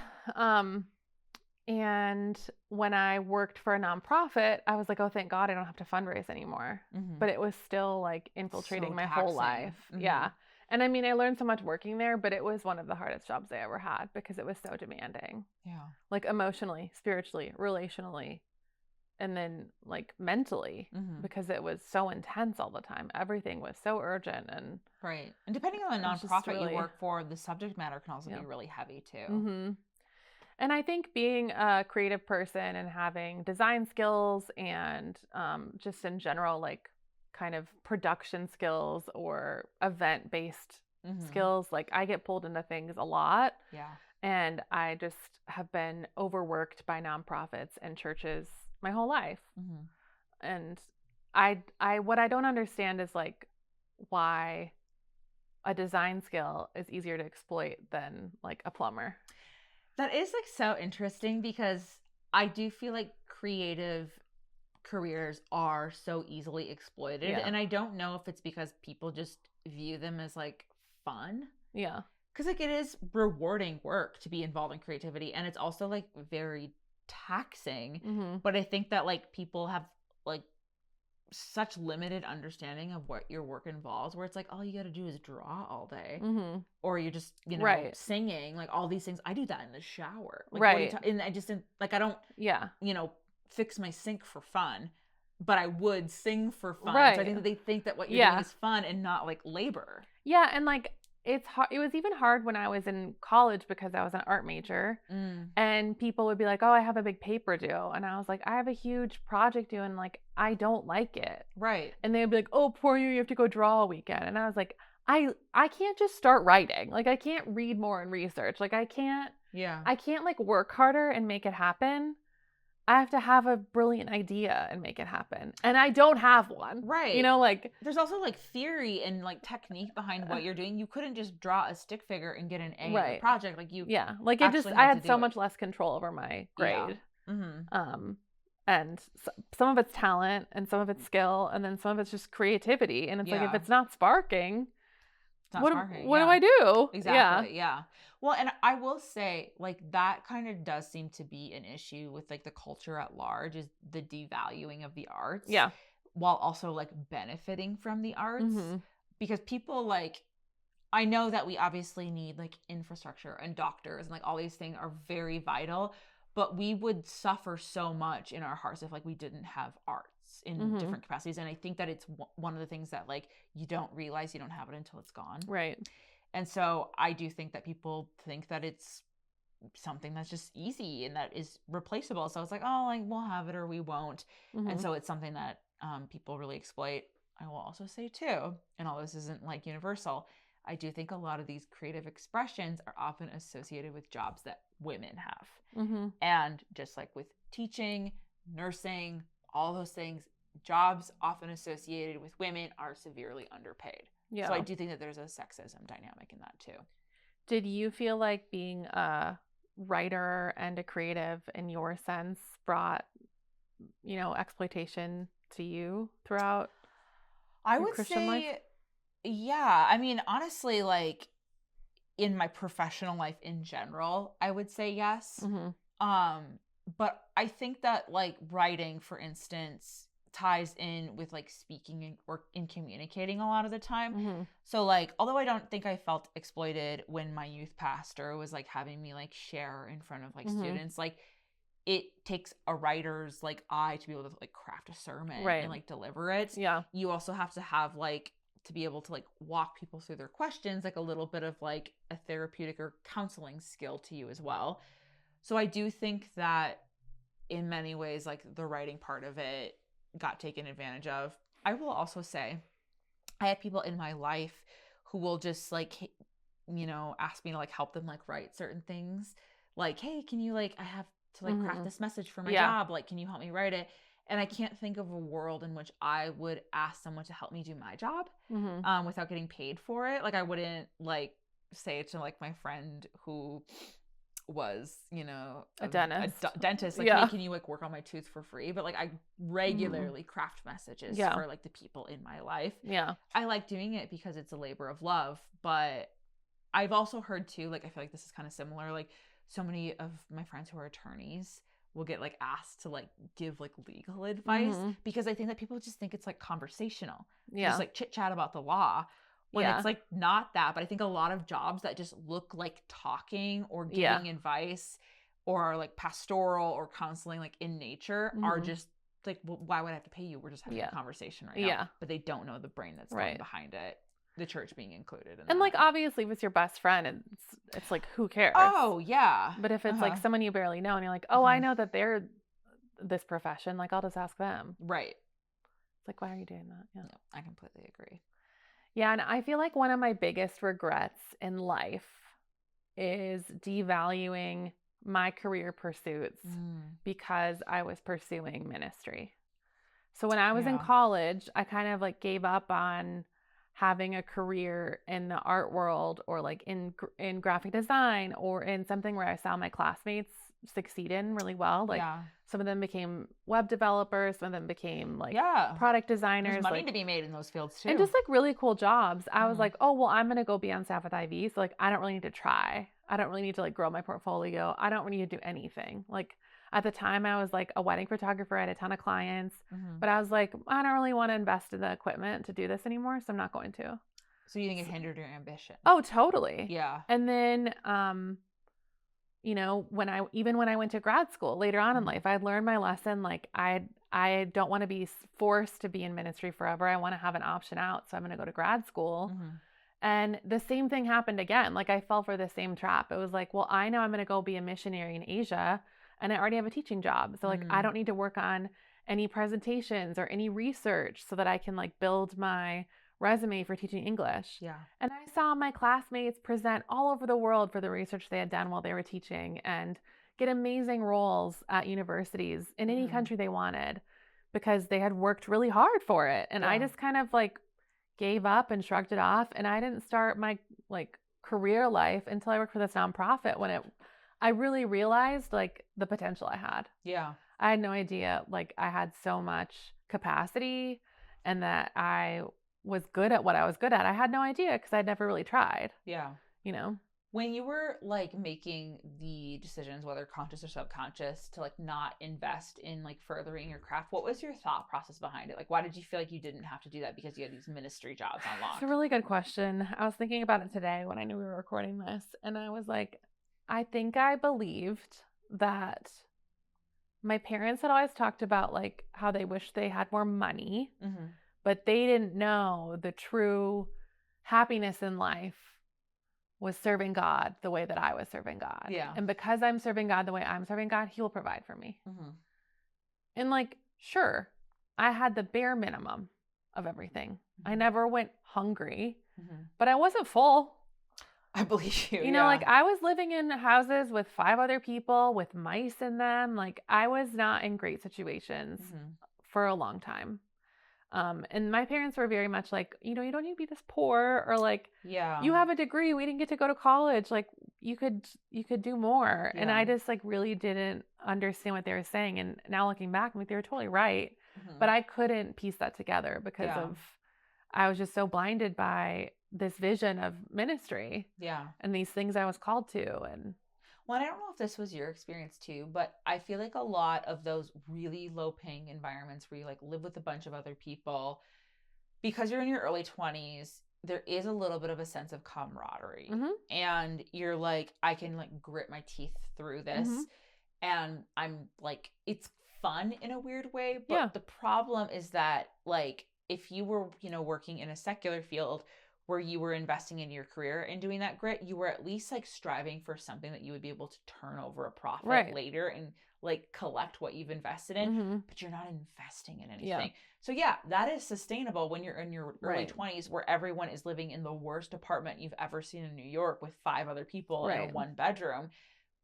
B: And when I worked for a nonprofit, I was like, oh, thank God I don't have to fundraise anymore.
A: Mm-hmm.
B: But it was still like infiltrating my whole life.
A: Mm-hmm.
B: Yeah. And I mean, I learned so much working there, but it was one of the hardest jobs I ever had because it was so demanding.
A: Yeah.
B: Like emotionally, spiritually, relationally, and then like mentally, because it was so intense all the time. Everything was so urgent and
A: right. And depending on the nonprofit you work for, the subject matter can also be really heavy too.
B: Mm-hmm. And I think being a creative person and having design skills and just in general, like kind of production skills or event-based skills, like I get pulled into things a lot.
A: Yeah.
B: And I just have been overworked by nonprofits and churches my whole life. Mm-hmm. And what I don't understand is like why a design skill is easier to exploit than like a plumber.
A: That is like so interesting because I do feel like creative careers are so easily exploited. Yeah. And I don't know if it's because people just view them as like fun.
B: Yeah.
A: Because like it is rewarding work to be involved in creativity. And it's also like very taxing. Mm-hmm. But I think that like people have like such limited understanding of what your work involves where it's like all you got to do is draw all day or you're just singing, like all these things. I do that in the shower, like, and I just like I don't fix my sink for fun, but I would sing for fun. So I think that they think that what you're doing is fun and not like labor.
B: Yeah. And like it's hard. It was even hard when I was in college because I was an art major, and people would be like, "Oh, I have a big paper due," and I was like, "I have a huge project due, and like I don't like it."
A: Right.
B: And they'd be like, "Oh, poor you have to go draw a weekend," and I was like, I can't just start writing. Like I can't read more and research. Like I can't like work harder and make it happen. I have to have a brilliant idea and make it happen. And I don't have one.
A: Right.
B: You know, like
A: there's also like theory and like technique behind what you're doing. You couldn't just draw a stick figure and get an A in the project. Like you
B: like it just, I had so much less control over my grade. And some of it's talent and some of it's skill and then some of it's just creativity. And it's like, if it's not sparking, what do I do?
A: Exactly. Yeah. Well, and I will say, like, that kind of does seem to be an issue with like the culture at large, is the devaluing of the arts.
B: Yeah.
A: While also like benefiting from the arts. Because people like, I know that we obviously need like infrastructure and doctors and like all these things are very vital, but we would suffer so much in our hearts if like we didn't have arts in different capacities. And I think that it's one of the things that like you don't realize you don't have it until it's gone.
B: Right.
A: And so I do think that people think that it's something that's just easy and that is replaceable. So it's like, oh, like we'll have it or we won't. And so it's something that people really exploit. I will also say too, and all this isn't like universal, I do think a lot of these creative expressions are often associated with jobs that women have. And just like with teaching, nursing, all those things, jobs often associated with women are severely underpaid. So I do think that there's a sexism dynamic in that too.
B: Did you feel like being a writer and a creative in your sense brought, you know, exploitation to you throughout your Christian life?
A: Yeah. I mean, honestly, like in my professional life in general, I would say yes. But I think that like writing, for instance, ties in with like speaking or in communicating a lot of the time. So like, although I don't think I felt exploited when my youth pastor was like having me like share in front of like students, like it takes a writer's like eye to be able to like craft a sermon and like deliver it. You also have to have like, to be able to like walk people through their questions, like a little bit of like a therapeutic or counseling skill to you as well. So I do think that in many ways, like the writing part of it got taken advantage of. I will also say I had people in my life who will just like, you know, ask me to like help them like write certain things. Like, hey, can you like, I have to like craft this message for my job. Like, can you help me write it? And I can't think of a world in which I would ask someone to help me do my job without getting paid for it. Like I wouldn't like say it to like my friend who was, you know,
B: a dentist.
A: Like, hey, can you like work on my tooth for free? But like I regularly craft messages for like the people in my life. I like doing it because it's a labor of love. But I've also heard too, like I feel like this is kind of similar, like so many of my friends who are attorneys will get like asked to like give like legal advice because I think that people just think it's like conversational. Just like chit chat about the law. When it's like not that, but I think a lot of jobs that just look like talking or giving advice or are like pastoral or counseling like in nature are just like, well, why would I have to pay you? We're just having a conversation right now. But they don't know the brain that's going behind it. The church being included in
B: and that. Like obviously if it's your best friend, it's like who cares?
A: Oh yeah.
B: But if it's like someone you barely know and you're like, oh, I know that they're this profession, like I'll just ask them.
A: Right.
B: It's like, why are you doing that?
A: Yeah, I completely agree.
B: Yeah, and I feel like one of my biggest regrets in life is devaluing my career pursuits because I was pursuing ministry. So when I was in college, I kind of like gave up on having a career in the art world or like in graphic design or in something where I saw my classmates succeed in really well. Like some of them became web developers, some of them became like product designers.
A: There's money
B: like,
A: to be made in those fields too.
B: and just like really cool jobs. I was like, oh, well, I'm going to go be on staff with IV. So like, I don't really need to try. I don't really need to like grow my portfolio. I don't really need to do anything. Like at the time I was like a wedding photographer. I had a ton of clients, but I was like, I don't really want to invest in the equipment to do this anymore. So I'm not going to.
A: So you think it hindered your ambition?
B: Oh, totally.
A: Yeah.
B: And then, you know, when I went to grad school later on in life, I learned my lesson. Like I don't want to be forced to be in ministry forever. I want to have an option out. So I'm going to go to grad school. And the same thing happened again. Like I fell for the same trap. It was like, well, I know I'm going to go be a missionary in Asia and I already have a teaching job. So like, I don't need to work on any presentations or any research so that I can like build my resume for teaching English.
A: Yeah.
B: And I saw my classmates present all over the world for the research they had done while they were teaching and get amazing roles at universities in any country they wanted because they had worked really hard for it. And I just kind of like gave up and shrugged it off. And I didn't start my like career life until I worked for this nonprofit when I really realized like the potential I had.
A: Yeah.
B: I had no idea like I had so much capacity and that I was good at what I was good at. I had no idea because I'd never really tried.
A: Yeah.
B: You know?
A: When you were like making the decisions, whether conscious or subconscious, to like not invest in like furthering your craft, what was your thought process behind it? Like, why did you feel like you didn't have to do that because you had these ministry jobs on lock?
B: It's a really good question. I was thinking about it today when I knew we were recording this, and I was like, I think I believed that my parents had always talked about like how they wished they had more money, but they didn't know the true happiness in life was serving God the way that I was serving God.
A: Yeah.
B: And because I'm serving God the way I'm serving God, He will provide for me. And like, sure, I had the bare minimum of everything. I never went hungry, but I wasn't full.
A: I believe you.
B: You know, like I was living in houses with 5 other people with mice in them. Like I was not in great situations for a long time. And my parents were very much like, you know, you don't need to be this poor or like, you have a degree. We didn't get to go to college. Like you could do more. And I just like really didn't understand what they were saying. And now looking back, I'm like, they were totally right. But I couldn't piece that together because I was just so blinded by this vision of ministry. And these things I was called to. And
A: well, I don't know if this was your experience too, but I feel like a lot of those really low paying environments where you like live with a bunch of other people, because you're in your early 20s, there is a little bit of a sense of camaraderie. And you're like, I can like grit my teeth through this. And I'm like, it's fun in a weird way. But the problem is that like, if you were, you know, working in a secular field where you were investing in your career and doing that grit, you were at least like striving for something that you would be able to turn over a profit later and like collect what you've invested in, but you're not investing in anything. So yeah, that is sustainable when you're in your early 20s where everyone is living in the worst apartment you've ever seen in New York with 5 other people in a 1 bedroom.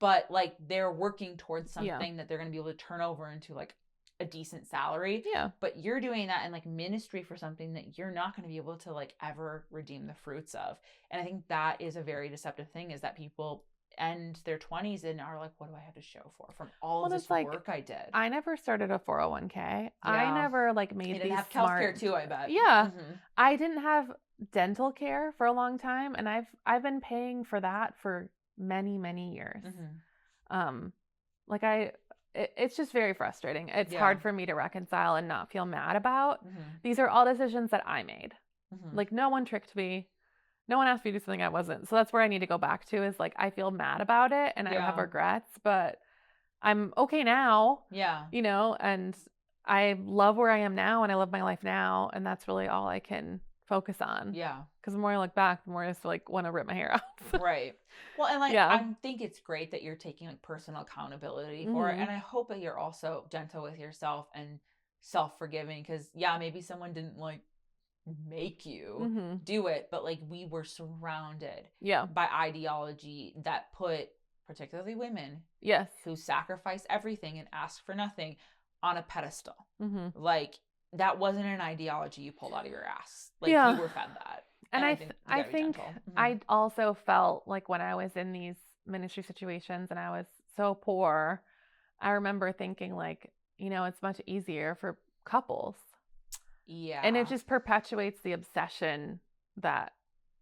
A: But like they're working towards something that they're going to be able to turn over into like a decent salary. But you're doing that in like ministry for something that you're not going to be able to like ever redeem the fruits of. And I think that is a very deceptive thing, is that people end their 20s and are like, what do I have to show for from all of this work I did?
B: I never started a 401k. I never like made
A: didn't
B: these
A: have
B: smart
A: healthcare too, I bet.
B: I didn't have dental care for a long time, and I've been paying for that for many years. Like it's just very frustrating. It's hard for me to reconcile and not feel mad about. These are all decisions that I made. Like no one tricked me. No one asked me to do something I wasn't. So that's where I need to go back to, is like, I feel mad about it and I have regrets, but I'm okay now. You know, and I love where I am now and I love my life now. And that's really all I can focus on. Because the more I look back, the more I just like want to rip my hair out.
A: Well, and like, I think it's great that you're taking like personal accountability for it. And I hope that you're also gentle with yourself and self-forgiving, because maybe someone didn't like make you do it, but like we were surrounded by ideology that put particularly women who sacrifice everything and ask for nothing on a pedestal. Like that wasn't an ideology you pulled out of your ass. Like you were fed that.
B: And I think I also felt like when I was in these ministry situations and I was so poor, I remember thinking like, you know, it's much easier for couples. And it just perpetuates the obsession that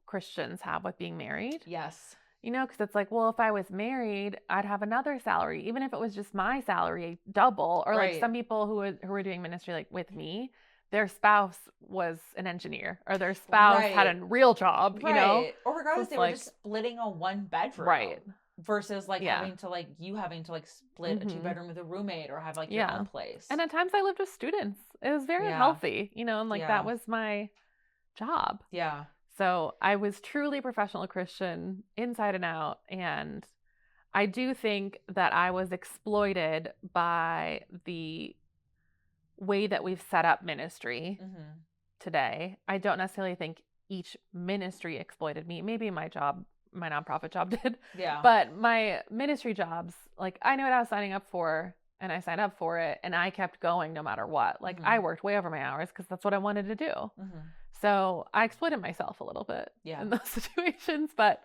B: Christians have with being married. You know, because it's like, well, if I was married, I'd have another salary, even if it was just my salary, double. Or like some people who were doing ministry like with me, their spouse was an engineer or their spouse had a real job, you know?
A: Or regardless, they were just splitting a 1 bedroom. Versus like having to split a 2 bedroom with a roommate or have like your own place.
B: And at times I lived with students. It was very healthy, you know, and like that was my job. So I was truly a professional Christian inside and out. And I do think that I was exploited by the way that we've set up ministry today. I don't necessarily think each ministry exploited me. Maybe my job, my nonprofit job did.
A: Yeah.
B: But my ministry jobs, like I knew what I was signing up for and I signed up for it and I kept going no matter what. Like I worked way over my hours because that's what I wanted to do. So I exploited myself a little bit in those situations, but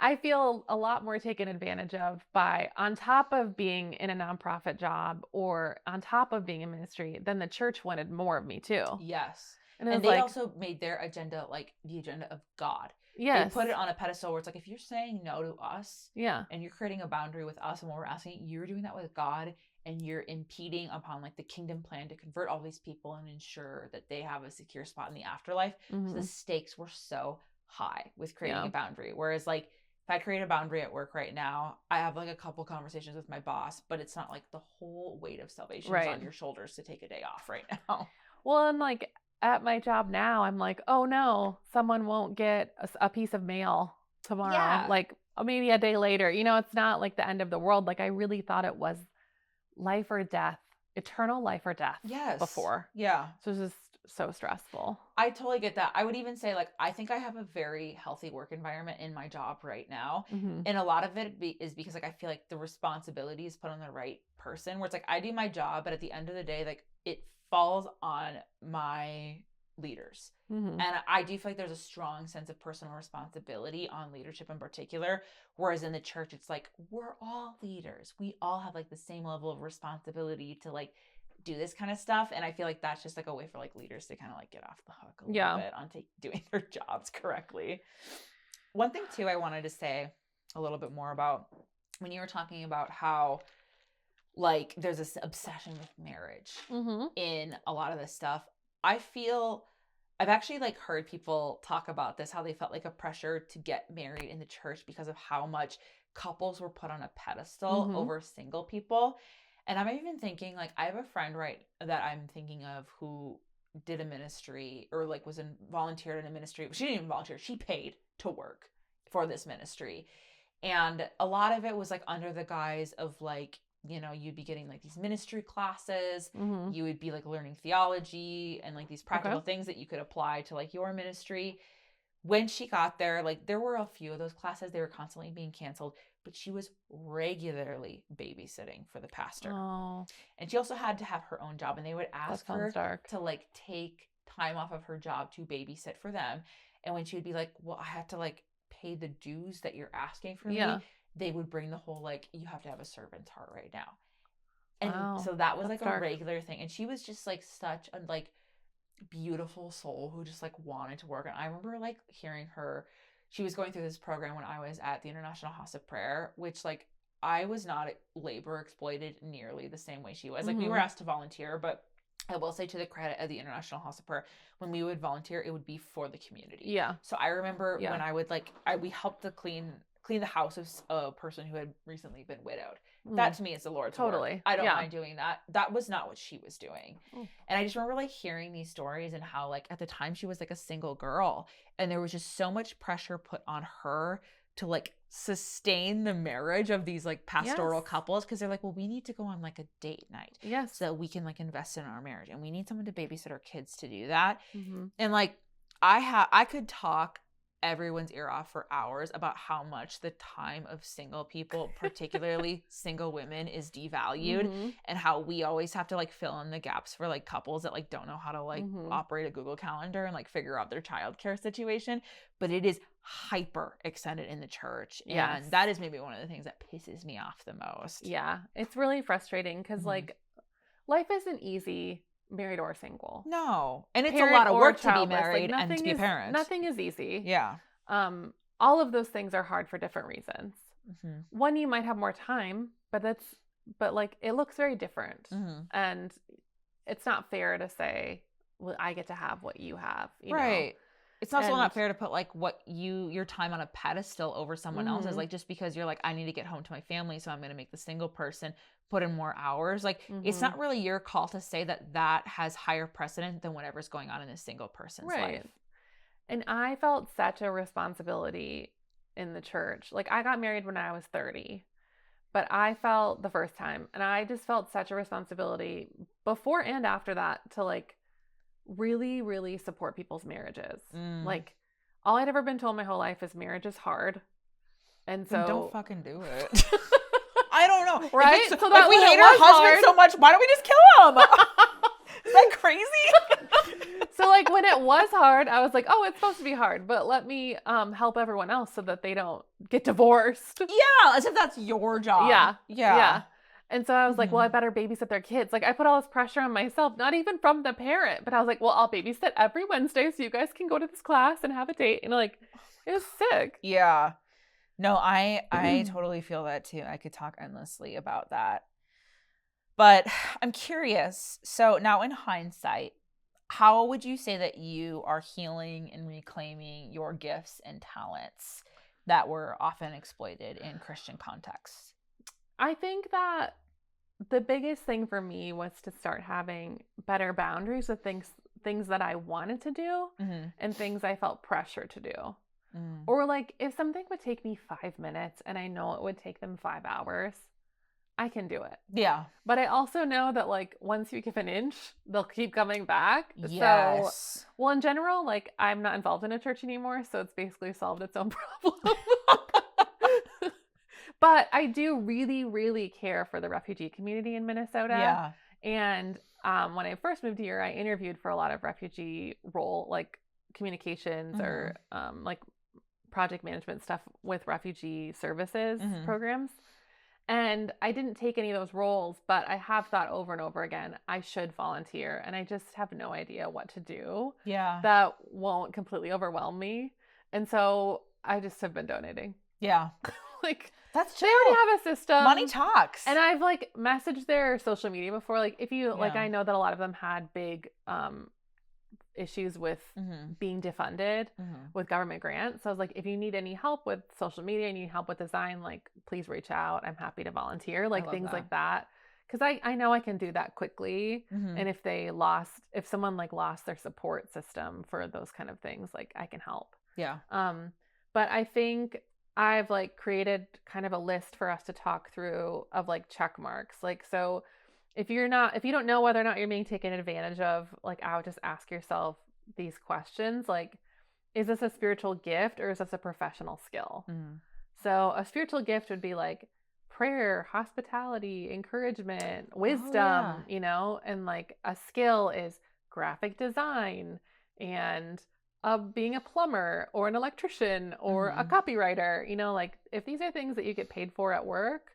B: I feel a lot more taken advantage of by, on top of being in a nonprofit job or on top of being in ministry, then the church wanted more of me too.
A: Yes.
B: And
A: they
B: like,
A: also made their agenda like the agenda of God.
B: Yes.
A: They put it on a pedestal where it's like, if you're saying no to us and you're creating a boundary with us and what we're asking, you're doing that with God and you're impeding upon like the kingdom plan to convert all these people and ensure that they have a secure spot in the afterlife. So the stakes were so high with creating a boundary. Whereas like if I create a boundary at work right now, I have like a couple conversations with my boss, but it's not like the whole weight of salvation is on your shoulders to take a day off right now.
B: Well, and like at my job now, I'm like, oh no, someone won't get a piece of mail tomorrow.
A: Yeah.
B: Like maybe a day later. You know, it's not like the end of the world. Like I really thought it was life or death, eternal life or death before.
A: Yeah.
B: So it's just so stressful.
A: I totally get that. I would even say like, I think I have a very healthy work environment in my job right now. And a lot of it is because like, I feel like the responsibility is put on the right person where it's like, I do my job, but at the end of the day, like it falls on my leaders. And I do feel like there's a strong sense of personal responsibility on leadership in particular. Whereas in the church, it's like, we're all leaders. We all have like the same level of responsibility to like do this kind of stuff. And I feel like that's just like a way for like leaders to kind of like get off the hook a little bit on doing their jobs correctly. One thing too, I wanted to say a little bit more about when you were talking about how like there's this obsession with marriage in a lot of this stuff. I feel I've actually like heard people talk about this, how they felt like a pressure to get married in the church because of how much couples were put on a pedestal over single people. And I'm even thinking like, I have a friend that I'm thinking of who did a ministry or like volunteered in a ministry. She didn't even volunteer. She paid to work for this ministry. And a lot of it was like under the guise of like, you know, you'd be getting like these ministry classes, you would be like learning theology and like these practical things that you could apply to like your ministry. When she got there, like there were a few of those classes, they were constantly being canceled, but she was regularly babysitting for the pastor. And she also had to have her own job and they would ask her to like take time off of her job to babysit for them. And when she would be like, well, I have to like pay the dues that you're asking for me, they would bring the whole like, you have to have a servant's heart right now. And so that was like a regular thing. And she was just like such a like beautiful soul who just like wanted to work. And I remember like hearing her, she was going through this program when I was at the International House of Prayer, which like I was not labor exploited nearly the same way she was. Like we were asked to volunteer, but I will say to the credit of the International House of Prayer, when we would volunteer, it would be for the community. So I remember when I would like, we helped to clean the house of a person who had recently been widowed. That to me is the Lord's work. I don't mind doing that. That was not what she was doing. And I just remember like hearing these stories and how like at the time she was like a single girl and there was just so much pressure put on her to like sustain the marriage of these like pastoral couples because they're like, well, we need to go on like a date night so that we can like invest in our marriage and we need someone to babysit our kids to do that. And like I could talk everyone's ear off for hours about how much the time of single people, particularly single women, is devalued and how we always have to like fill in the gaps for like couples that like don't know how to like operate a Google Calendar and like figure out their childcare situation. But it is hyper extended in the church. And that is maybe one of the things that pisses me off the most.
B: Yeah. It's really frustrating because like life isn't easy, married or single.
A: No. And it's a lot of work to be married and to be a parent.
B: Nothing is easy.
A: Yeah.
B: All of those things are hard for different reasons. One, you might have more time, but like it looks very different. And it's not fair to say, well, I get to have what you have. You know?
A: It's also not fair to put like your time on a pedestal over someone else's. Like just because you're like, I need to get home to my family, so I'm going to make the single person put in more hours. Like it's not really your call to say that has higher precedent than whatever's going on in a single person's life.
B: And I felt such a responsibility in the church. Like, I got married when I was 30, but I felt the first time, and I just felt such a responsibility before and after that to like really, really support people's marriages. Like, all I'd ever been told my whole life is marriage is hard. And so
A: then don't fucking do it. I don't know.
B: Right?
A: So
B: that
A: if we
B: when it
A: hate our
B: was
A: husband
B: hard-
A: so much, why don't we just kill him? Is that crazy?
B: So like when it was hard, I was like, oh, it's supposed to be hard, but let me help everyone else so that they don't get divorced.
A: Yeah, as if that's your job.
B: Yeah. And so I was like, well, I better babysit their kids. Like, I put all this pressure on myself, not even from the parent, but I was like, well, I'll babysit every Wednesday so you guys can go to this class and have a date. And like, it was sick.
A: Yeah. No, I totally feel that too. I could talk endlessly about that. But I'm curious. So now in hindsight, how would you say that you are healing and reclaiming your gifts and talents that were often exploited in Christian contexts?
B: I think that the biggest thing for me was to start having better boundaries with things that I wanted to do and things I felt pressure to do. Or like if something would take me 5 minutes and I know it would take them 5 hours, I can do it.
A: Yeah.
B: But I also know that like once you give an inch, they'll keep coming back.
A: Yes.
B: So, well, in general, like I'm not involved in a church anymore, so it's basically solved its own problem. But I do really, really care for the refugee community in Minnesota.
A: Yeah.
B: And when I first moved here, I interviewed for a lot of refugee role, like communications or like project management stuff with refugee services programs. And I didn't take any of those roles, but I have thought over and over again, I should volunteer. And I just have no idea what to do.
A: Yeah.
B: That won't completely overwhelm me. And so I just have been donating.
A: Yeah.
B: Like,
A: that's
B: they
A: true.
B: already have a system.
A: Money talks.
B: And I've like messaged their social media before. Like, if you like,
A: Yeah.
B: I know that a lot of them had big issues with being defunded with government grants. So I was like, if you need any help with social media, you need help with design, like please reach out. I'm happy to volunteer. Like things like that. Because I know I can do that quickly. And if someone like lost their support system for those kind of things, like I can help.
A: Yeah.
B: But I think I've like created kind of a list for us to talk through of like check marks. Like, so if you don't know whether or not you're being taken advantage of, like I would just ask yourself these questions. Like, is this a spiritual gift or is this a professional skill? So a spiritual gift would be like prayer, hospitality, encouragement, wisdom, you know, and like a skill is graphic design and being a plumber or an electrician or a copywriter, you know, like if these are things that you get paid for at work,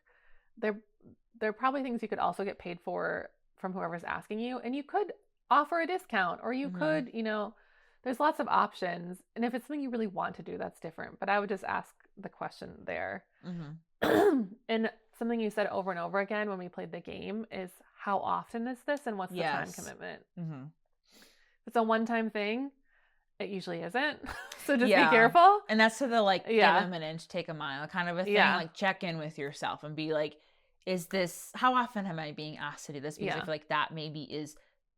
B: they're probably things you could also get paid for from whoever's asking you. And you could offer a discount or you could, you know, there's lots of options. And if it's something you really want to do, that's different. But I would just ask the question there. And something you said over and over again when we played the game is how often is this and what's the time commitment? If it's a one-time thing, it usually isn't. So just be careful.
A: And that's to the like, give them an inch, take a mile kind of a thing. Like check in with yourself and be like, how often am I being asked to do this? Because I feel like that maybe is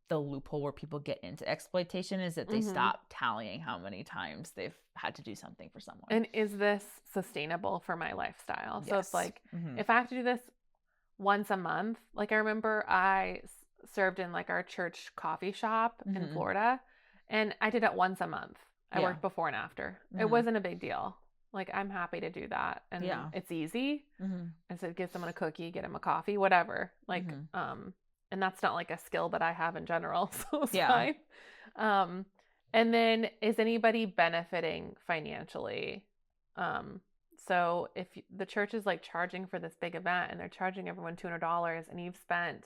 A: the loophole where people get into exploitation, is that they stop tallying how many times they've had to do something for someone.
B: And is this sustainable for my lifestyle? So it's like,
A: Mm-hmm.
B: if I have to do this once a month, like I remember I served in like our church coffee shop in Florida, and I did it once a month. I worked before and after. It wasn't a big deal. Like, I'm happy to do that. And it's easy. And so give someone a cookie, get them a coffee, whatever. Like, and that's not like a skill that I have in general. So it's fine. And then is anybody benefiting financially? So if the church is like charging for this big event and they're charging everyone $200 and you've spent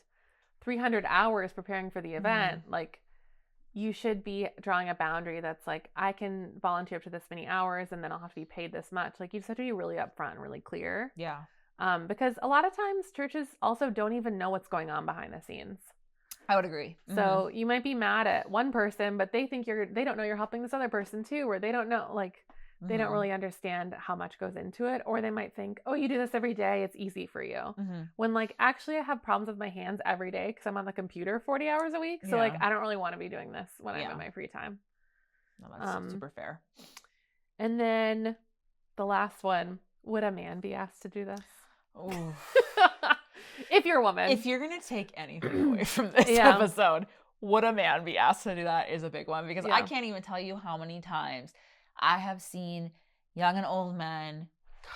B: 300 hours preparing for the event, like, you should be drawing a boundary that's like, I can volunteer up to this many hours and then I'll have to be paid this much. Like, you just have to be really upfront and really clear.
A: Yeah.
B: Because a lot of times churches also don't even know what's going on behind the scenes.
A: I would agree.
B: So you might be mad at one person, but they think they don't know you're helping this other person too, or they don't know, like, they don't really understand how much goes into it. Or they might think, oh, you do this every day, it's easy for you. When like, actually I have problems with my hands every day because I'm on the computer 40 hours a week. So like, I don't really want to be doing this when I'm in my free time.
A: No, that's super fair.
B: And then the last one, would a man be asked to do this?
A: Ooh.
B: If you're a woman.
A: If you're going to take anything away from this episode, would a man be asked to do that is a big one, because I can't even tell you how many times I have seen young and old men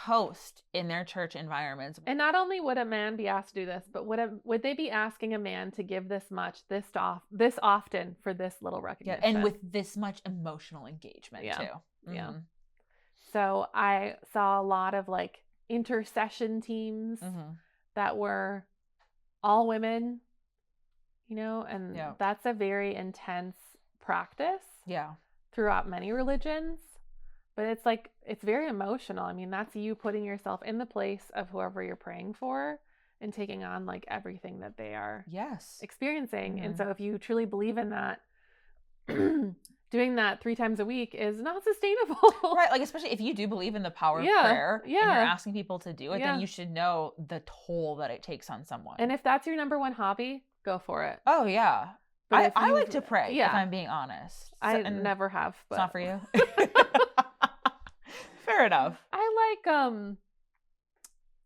A: coast in their church environments.
B: And not only would a man be asked to do this, but would they be asking a man to give this much, this often for this little recognition?
A: Yeah, and with this much emotional engagement too. Mm-hmm.
B: Yeah. So I saw a lot of like intercession teams that were all women, you know, and that's a very intense practice.
A: Yeah.
B: Throughout many religions. But it's like, it's very emotional. I mean, that's you putting yourself in the place of whoever you're praying for and taking on like everything that they are experiencing. And so if you truly believe in that, doing that 3 times a week is not sustainable.
A: Right. Like, especially if you do believe in the power of prayer and you're asking people to do it, then you should know the toll that it takes on someone.
B: And if that's your number one hobby, go for it.
A: Oh, yeah. I like to pray, if I'm being honest.
B: I never have. But...
A: It's not for you? Fair enough.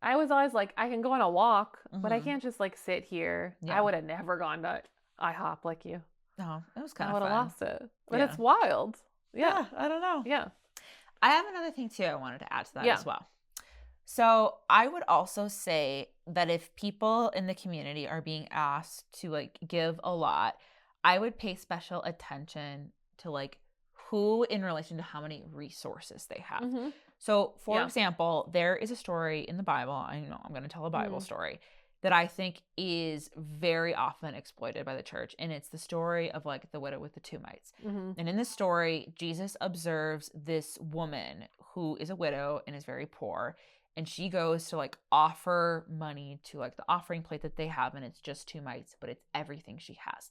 B: I was always like, I can go on a walk, but I can't just like sit here. I would have never gone to IHOP like you.
A: No, it was kind of fun.
B: I would have lost it. But it's wild.
A: Yeah, I don't know.
B: Yeah.
A: I have another thing too I wanted to add to that as well. So I would also say that if people in the community are being asked to like give a lot, I would pay special attention to like who in relation to how many resources they have. So for example, there is a story in the Bible, I know I'm going to tell a Bible story, that I think is very often exploited by the church. And it's the story of like the widow with the 2 mites. And in this story, Jesus observes this woman who is a widow and is very poor. And she goes to like offer money to like the offering plate that they have. And it's just 2 mites, but it's everything she has.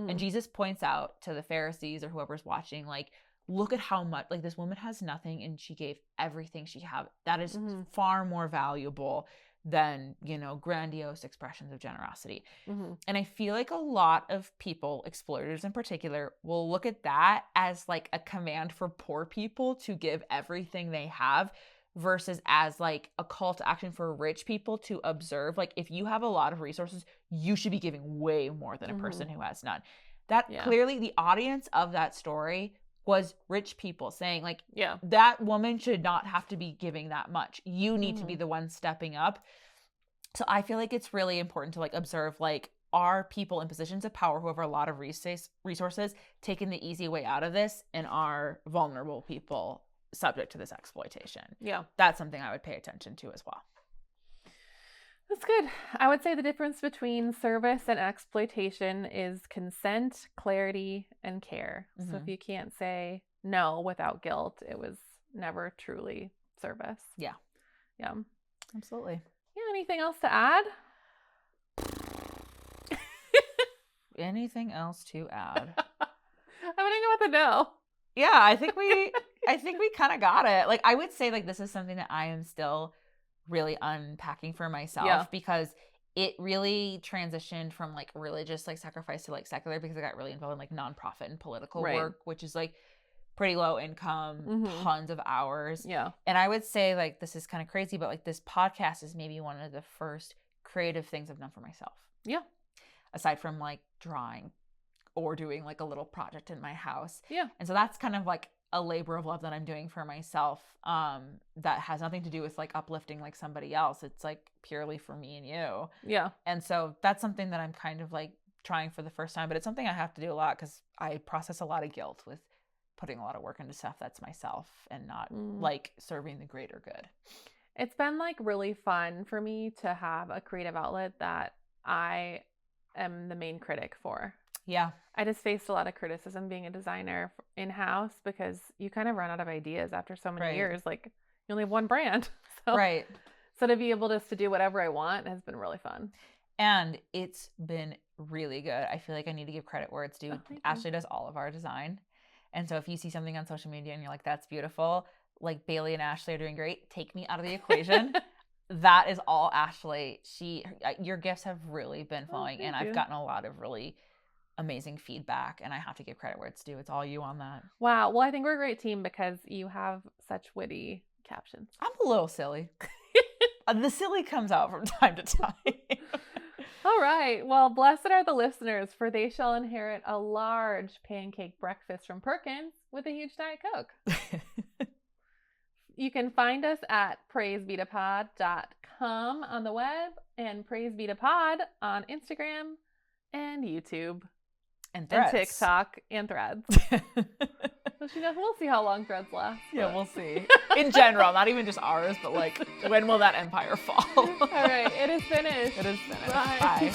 A: And Jesus points out to the Pharisees or whoever's watching, like, look at how much, like, this woman has nothing and she gave everything she had. That is far more valuable than, you know, grandiose expressions of generosity. And I feel like a lot of people, exploiters in particular, will look at that as like a command for poor people to give everything they have, versus as like a call to action for rich people to observe. Like, if you have a lot of resources, you should be giving way more than a person who has none. That clearly the audience of that story was rich people saying like, that woman should not have to be giving that much. You need to be the one stepping up. So I feel like it's really important to like observe, like, are people in positions of power who have a lot of resources taking the easy way out of this, and are vulnerable people subject to this exploitation? That's something I would pay attention to as well.
B: That's good. I would say the difference between service and exploitation is consent, clarity, and care. So if you can't say no without guilt, it was never truly service. Yeah.
A: Absolutely.
B: Yeah. Anything else to add?
A: Anything else to add?
B: I wouldn't know what to know.
A: Yeah, I think we kind of got it. Like, I would say like this is something that I am still really unpacking for myself, because it really transitioned from like religious like sacrifice to like secular, because I got really involved in like nonprofit and political work, which is like pretty low income, tons of hours. And I would say like, this is kind of crazy, but like this podcast is maybe one of the first creative things I've done for myself. Aside from like drawing or doing like a little project in my house. And so that's kind of like a labor of love that I'm doing for myself, that has nothing to do with like uplifting like somebody else. It's like purely for me and you. And so that's something that I'm kind of like trying for the first time, but it's something I have to do a lot, because I process a lot of guilt with putting a lot of work into stuff that's myself and not like serving the greater good.
B: It's been like really fun for me to have a creative outlet that I am the main critic for. I just faced a lot of criticism being a designer in-house, because you kind of run out of ideas after so many years. Like, you only have one brand. So to be able just to do whatever I want has been really fun.
A: And it's been really good. I feel like I need to give credit where it's due. Ashley does all of our design. And so if you see something on social media and you're like, that's beautiful, like Bailee and Ashley are doing great, take me out of the equation. That is all Ashley. Your gifts have really been flowing, and I've gotten a lot of really amazing feedback, and I have to give credit where it's due. It's all you on that.
B: Wow. Well, I think we're a great team because you have such witty captions.
A: I'm a little silly. The silly comes out from time to time.
B: All right. Well, blessed are the listeners, for they shall inherit a large pancake breakfast from Perkins with a huge Diet Coke. You can find us at praisebetapod.com on the web and praisebetapod on Instagram and YouTube
A: And Threads.
B: and TikTok and Threads. We'll see how long Threads last.
A: Yeah, we'll see. In general, not even just ours, but like, when will that empire fall?
B: All right. It is finished.
A: It is finished.
B: Bye.
A: Bye.